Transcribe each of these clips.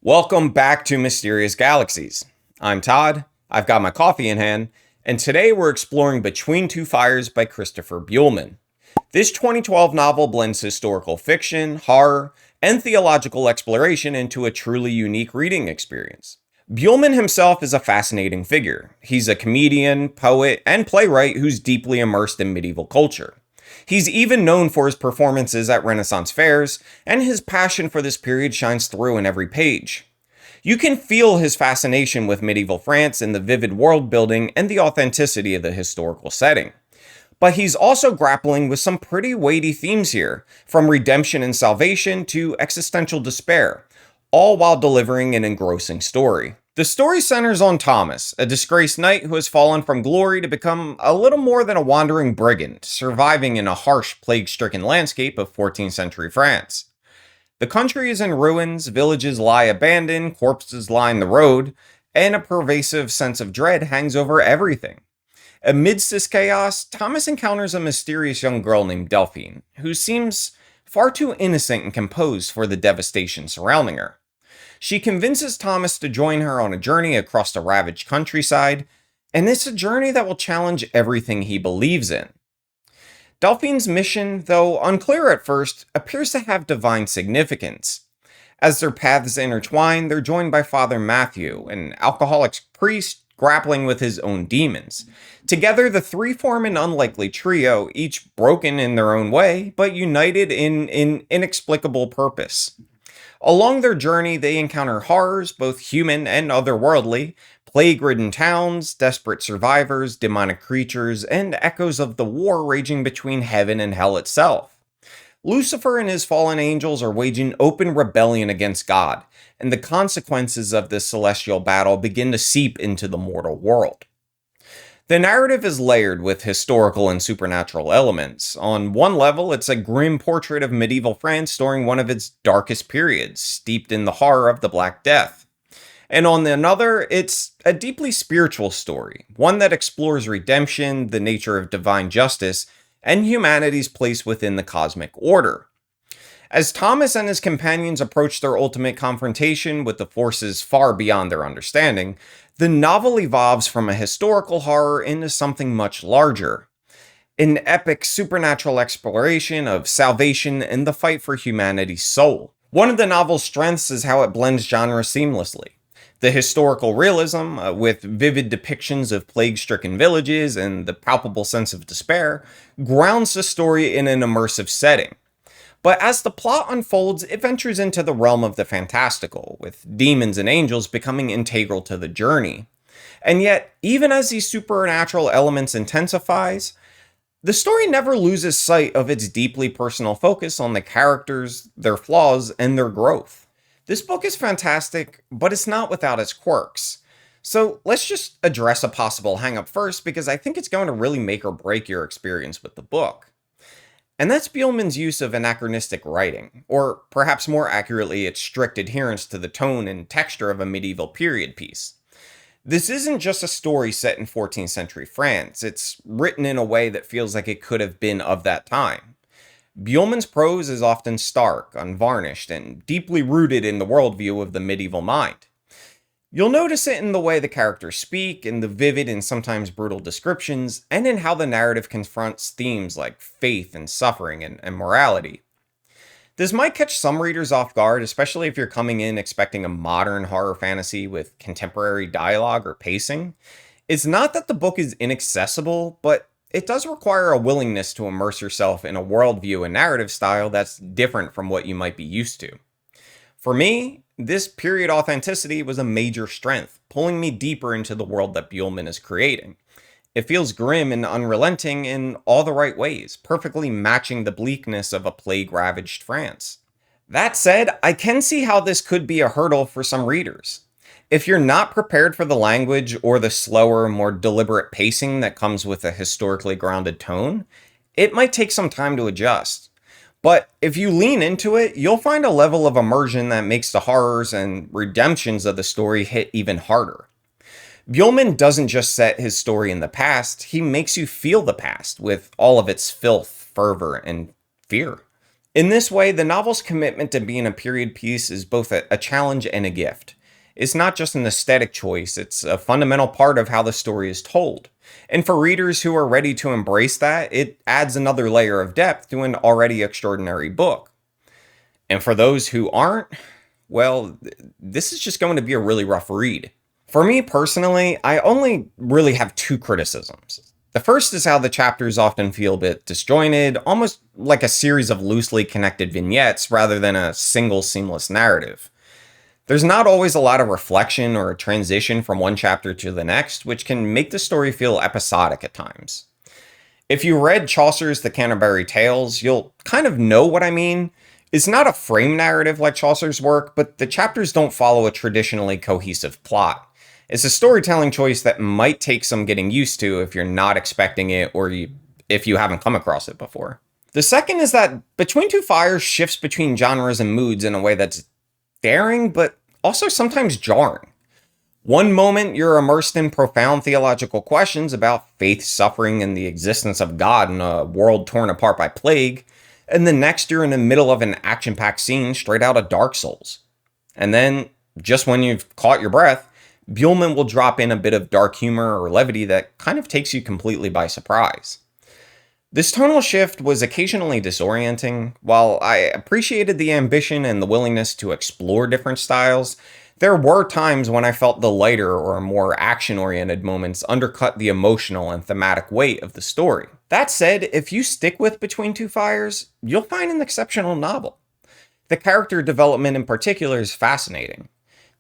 Welcome back to Mysterious Galaxies. I'm Todd, I've got my coffee in hand, and today we're exploring Between Two Fires by Christopher Buehlman. This 2012 novel blends historical fiction, horror, and theological exploration into a truly unique reading experience. Buehlman himself is a fascinating figure. He's a comedian, poet, and playwright who's deeply immersed in medieval culture. He's even known for his performances at Renaissance fairs, and his passion for this period shines through in every page. You can feel his fascination with medieval France in the vivid world building and the authenticity of the historical setting. But he's also grappling with some pretty weighty themes here, from redemption and salvation to existential despair, all while delivering an engrossing story. The story centers on Thomas, a disgraced knight who has fallen from glory to become a little more than a wandering brigand, surviving in a harsh, plague-stricken landscape of 14th century France. The country is in ruins, villages lie abandoned, corpses line the road, and a pervasive sense of dread hangs over everything. Amidst this chaos, Thomas encounters a mysterious young girl named Delphine, who seems far too innocent and composed for the devastation surrounding her. She convinces Thomas to join her on a journey across the ravaged countryside, and it's a journey that will challenge everything he believes in. Delphine's mission, though unclear at first, appears to have divine significance. As their paths intertwine, they're joined by Father Matthew, an alcoholic priest grappling with his own demons. Together, the three form an unlikely trio, each broken in their own way, but united in an inexplicable purpose. Along their journey, they encounter horrors, both human and otherworldly, plague-ridden towns, desperate survivors, demonic creatures, and echoes of the war raging between heaven and hell itself. Lucifer and his fallen angels are waging open rebellion against God, and the consequences of this celestial battle begin to seep into the mortal world. The narrative is layered with historical and supernatural elements. On one level, it's a grim portrait of medieval France during one of its darkest periods, steeped in the horror of the Black Death. And on another, it's a deeply spiritual story, one that explores redemption, the nature of divine justice, and humanity's place within the cosmic order. As Thomas and his companions approach their ultimate confrontation with the forces far beyond their understanding, the novel evolves from a historical horror into something much larger. An epic supernatural exploration of salvation and the fight for humanity's soul. One of the novel's strengths is how it blends genres seamlessly. The historical realism, with vivid depictions of plague-stricken villages and the palpable sense of despair, grounds the story in an immersive setting. But as the plot unfolds, it ventures into the realm of the fantastical, with demons and angels becoming integral to the journey. And yet, even as these supernatural elements intensifies, the story never loses sight of its deeply personal focus on the characters, their flaws, and their growth. This book is fantastic, but it's not without its quirks. So let's just address a possible hang-up first, because I think it's going to really make or break your experience with the book. And that's Buehlman's use of anachronistic writing, or perhaps more accurately, its strict adherence to the tone and texture of a medieval period piece. This isn't just a story set in 14th century France, it's written in a way that feels like it could have been of that time. Buehlman's prose is often stark, unvarnished, and deeply rooted in the worldview of the medieval mind. You'll notice it in the way the characters speak, in the vivid and sometimes brutal descriptions, and in how the narrative confronts themes like faith and suffering and morality. This might catch some readers off guard, especially if you're coming in expecting a modern horror fantasy with contemporary dialogue or pacing. It's not that the book is inaccessible, but it does require a willingness to immerse yourself in a worldview and narrative style that's different from what you might be used to. For me, this period authenticity was a major strength, pulling me deeper into the world that Buehlman is creating. It feels grim and unrelenting in all the right ways, perfectly matching the bleakness of a plague-ravaged France. That said, I can see how this could be a hurdle for some readers. If you're not prepared for the language or the slower, more deliberate pacing that comes with a historically grounded tone, it might take some time to adjust. But if you lean into it, you'll find a level of immersion that makes the horrors and redemptions of the story hit even harder. Buehlman doesn't just set his story in the past, he makes you feel the past with all of its filth, fervor, and fear. In this way, the novel's commitment to being a period piece is both a challenge and a gift. It's not just an aesthetic choice, it's a fundamental part of how the story is told. And for readers who are ready to embrace that, it adds another layer of depth to an already extraordinary book. And for those who aren't, well, this is just going to be a really rough read. For me personally, I only really have two criticisms. The first is how the chapters often feel a bit disjointed, almost like a series of loosely connected vignettes rather than a single seamless narrative. There's not always a lot of reflection or a transition from one chapter to the next, which can make the story feel episodic at times. If you read Chaucer's The Canterbury Tales, you'll kind of know what I mean. It's not a frame narrative like Chaucer's work, but the chapters don't follow a traditionally cohesive plot. It's a storytelling choice that might take some getting used to if you're not expecting it or if you haven't come across it before. The second is that Between Two Fires shifts between genres and moods in a way that's daring, but also sometimes jarring. One moment, you're immersed in profound theological questions about faith, suffering, and the existence of God in a world torn apart by plague, and the next, you're in the middle of an action-packed scene straight out of Dark Souls. And then, just when you've caught your breath, Buehlman will drop in a bit of dark humor or levity that kind of takes you completely by surprise. This tonal shift was occasionally disorienting. While I appreciated the ambition and the willingness to explore different styles, there were times when I felt the lighter or more action-oriented moments undercut the emotional and thematic weight of the story. That said, if you stick with Between Two Fires, you'll find an exceptional novel. The character development in particular is fascinating.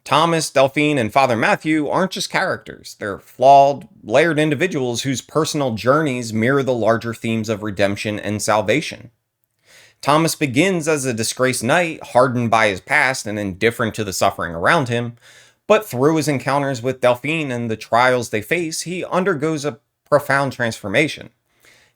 Thomas, Delphine, and Father Matthew aren't just characters. They're flawed, layered individuals whose personal journeys mirror the larger themes of redemption and salvation. Thomas begins as a disgraced knight, hardened by his past and indifferent to the suffering around him, but through his encounters with Delphine and the trials they face, he undergoes a profound transformation.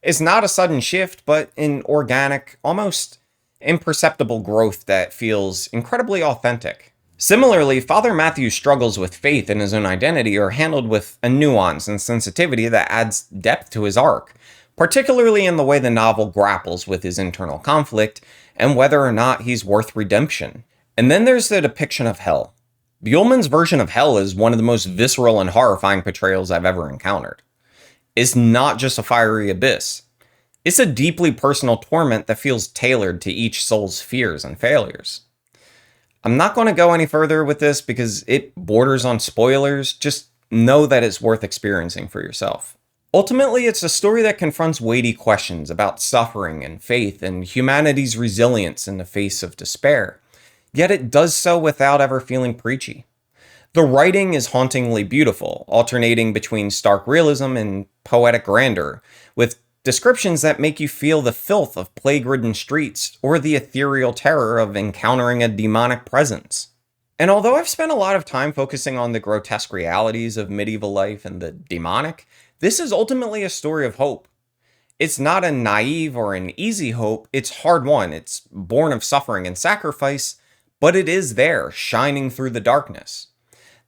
It's not a sudden shift, but an organic, almost imperceptible growth that feels incredibly authentic. Similarly, Father Matthew's struggles with faith and his own identity are handled with a nuance and sensitivity that adds depth to his arc, particularly in the way the novel grapples with his internal conflict and whether or not he's worth redemption. And then there's the depiction of hell. Buehlman's version of hell is one of the most visceral and horrifying portrayals I've ever encountered. It's not just a fiery abyss. It's a deeply personal torment that feels tailored to each soul's fears and failures. I'm not going to go any further with this because it borders on spoilers. Just know that it's worth experiencing for yourself. Ultimately, it's a story that confronts weighty questions about suffering and faith and humanity's resilience in the face of despair. Yet it does so without ever feeling preachy. The writing is hauntingly beautiful, alternating between stark realism and poetic grandeur, with descriptions that make you feel the filth of plague-ridden streets or the ethereal terror of encountering a demonic presence. And although I've spent a lot of time focusing on the grotesque realities of medieval life and the demonic, this is ultimately a story of hope. It's not a naive or an easy hope, it's hard-won, it's born of suffering and sacrifice, but it is there, shining through the darkness.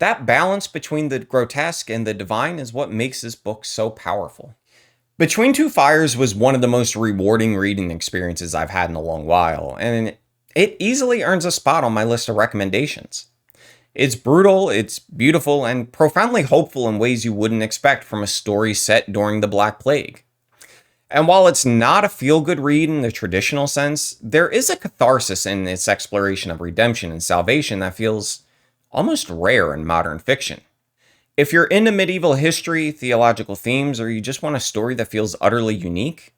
That balance between the grotesque and the divine is what makes this book so powerful. Between Two Fires was one of the most rewarding reading experiences I've had in a long while, and it easily earns a spot on my list of recommendations. It's brutal, it's beautiful, and profoundly hopeful in ways you wouldn't expect from a story set during the Black Plague. And while it's not a feel-good read in the traditional sense, there is a catharsis in its exploration of redemption and salvation that feels almost rare in modern fiction. If you're into medieval history, theological themes, or you just want a story that feels utterly unique,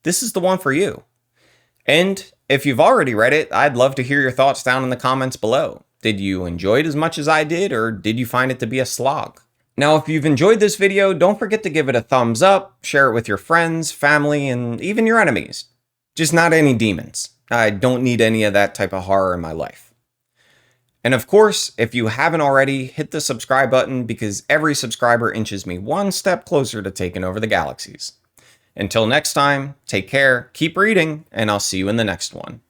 this is the one for you. And if you've already read it, I'd love to hear your thoughts down in the comments below. Did you enjoy it as much as I did, or did you find it to be a slog? Now, if you've enjoyed this video, don't forget to give it a thumbs up, share it with your friends, family, and even your enemies. Just not any demons. I don't need any of that type of horror in my life. And of course, if you haven't already, hit the subscribe button because every subscriber inches me one step closer to taking over the galaxies. Until next time, take care, keep reading, and I'll see you in the next one.